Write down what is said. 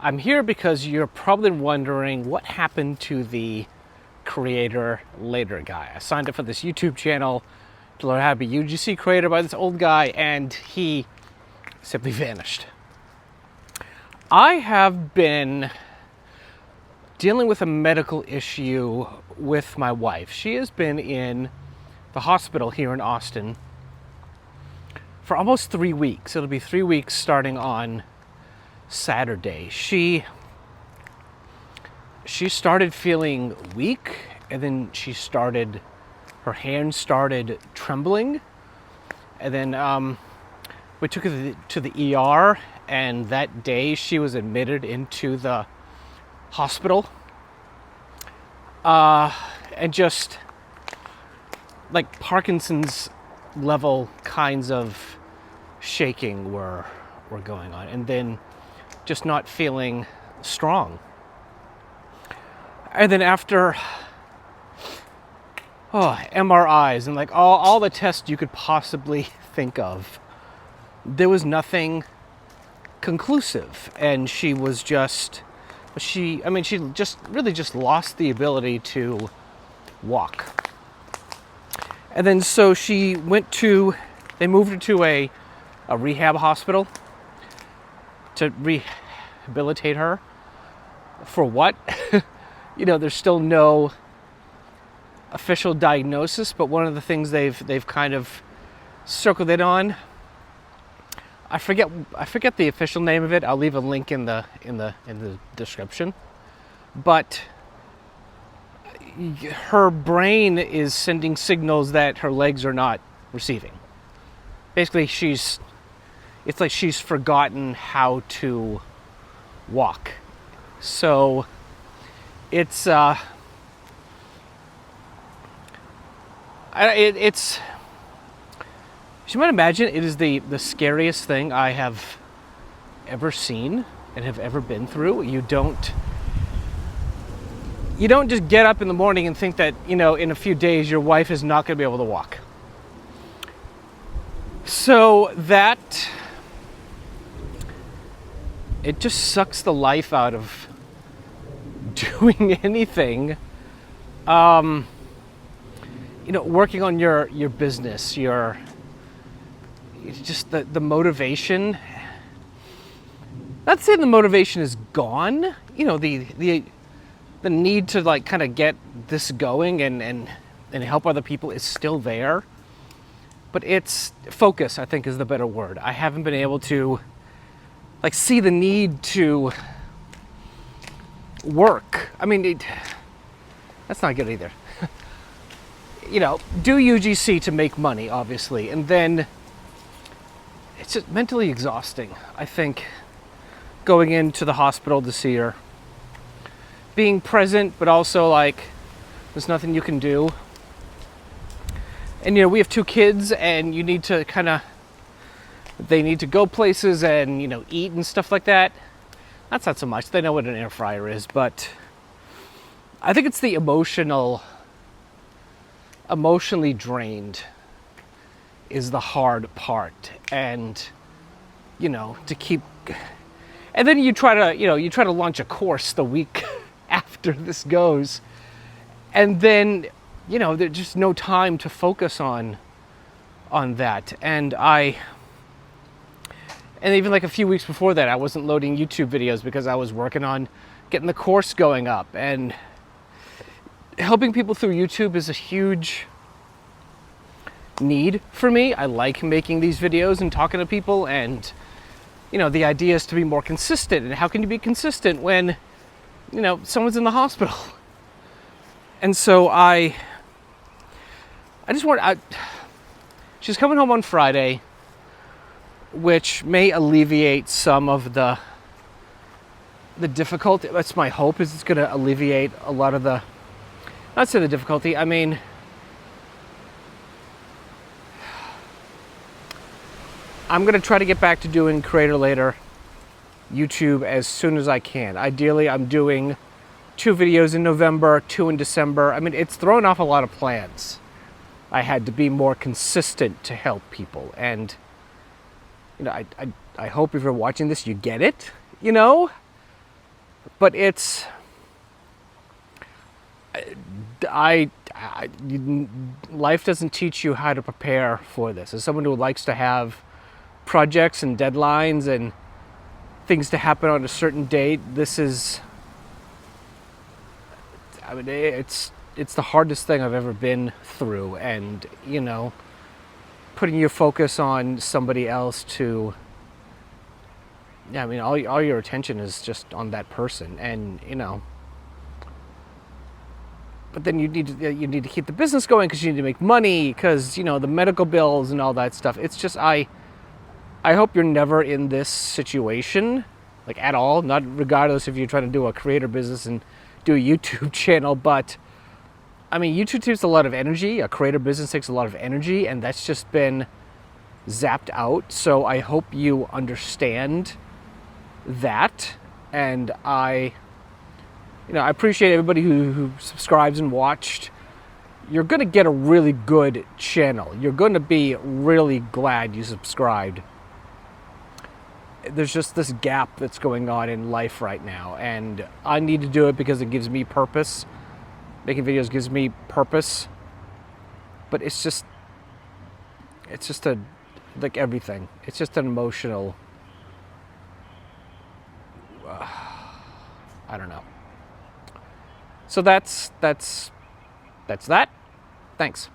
I'm here because you're probably wondering what happened to the creator later guy. I signed up for this YouTube channel to learn how to be UGC creator by this old guy, and he simply vanished. I have been dealing with a medical issue with my wife. She has been in the hospital here in Austin for almost 3 weeks. It'll be 3 weeks starting on Saturday. She started feeling weak, and then her hands started trembling, and then we took her to the ER, and that day she was admitted into the hospital, and just like Parkinson's level kinds of shaking were going on, and then just not feeling strong. And then after MRIs and like all the tests you could possibly think of, there was nothing conclusive, and she just really just lost the ability to walk. And then so they moved her to a rehab hospital to rehabilitate her. For what? There's still no official diagnosis, but one of the things they've kind of circled it on, I forget the official name of it. I'll leave a link in the description. But her brain is sending signals that her legs are not receiving. Basically, it's like she's forgotten how to walk. So it's you might imagine it is the scariest thing I have ever seen and have ever been through. You don't just get up in the morning and think that, in a few days your wife is not going to be able to walk. So that, it just sucks the life out of doing anything. Working on your business, it's just the motivation. Not saying the motivation is gone. The need to like kind of get this going and help other people is still there. But it's focus, I think, is the better word. I haven't been able to like see the need to work. That's not good either. Do UGC to make money, obviously, and then it's just mentally exhausting. I think going into the hospital to see her, being present, but also like there's nothing you can do. And we have 2 kids, and you need to they need to go places and eat and stuff like that. That's not so much. They know what an air fryer is, but I think it's the emotionally drained is the hard part. And to keep, and then you try to launch a course the week after this goes, and then there's just no time to focus on that. And even like a few weeks before that, I wasn't loading YouTube videos because I was working on getting the course going up. And helping people through YouTube is a huge need for me. I like making these videos and talking to people, and the idea is to be more consistent. And how can you be consistent when someone's in the hospital? And so she's coming home on Friday, which may alleviate some of the difficulty. That's my hope, is it's going to alleviate a lot of the, not say the difficulty, I'm going to try to get back to doing Creator Later YouTube as soon as I can. Ideally, I'm doing 2 videos in November, 2 in December. It's thrown off a lot of plans. I had to be more consistent to help people. And, I hope if you're watching this, you get it, But it's life doesn't teach you how to prepare for this. As someone who likes to have projects and deadlines and things to happen on a certain date, this is, I mean, it's the hardest thing I've ever been through. And, you know, putting your focus on somebody else to, yeah, I mean, all your attention is just on that person, and, you know, but then you need to keep the business going because you need to make money, because, you know, the medical bills and all that stuff. It's just, I hope you're never in this situation, like, at all, not regardless if you're trying to do a creator business and do a YouTube channel. But I mean, YouTube takes a lot of energy, a creator business takes a lot of energy, and that's just been zapped out. So I hope you understand that. And I appreciate everybody who subscribes and watched. You're going to get a really good channel. You're going to be really glad you subscribed. There's just this gap that's going on in life right now, and I need to do it because it gives me purpose. Making videos gives me purpose. But it's just like everything. It's just an emotional, I don't know. So that's that. Thanks.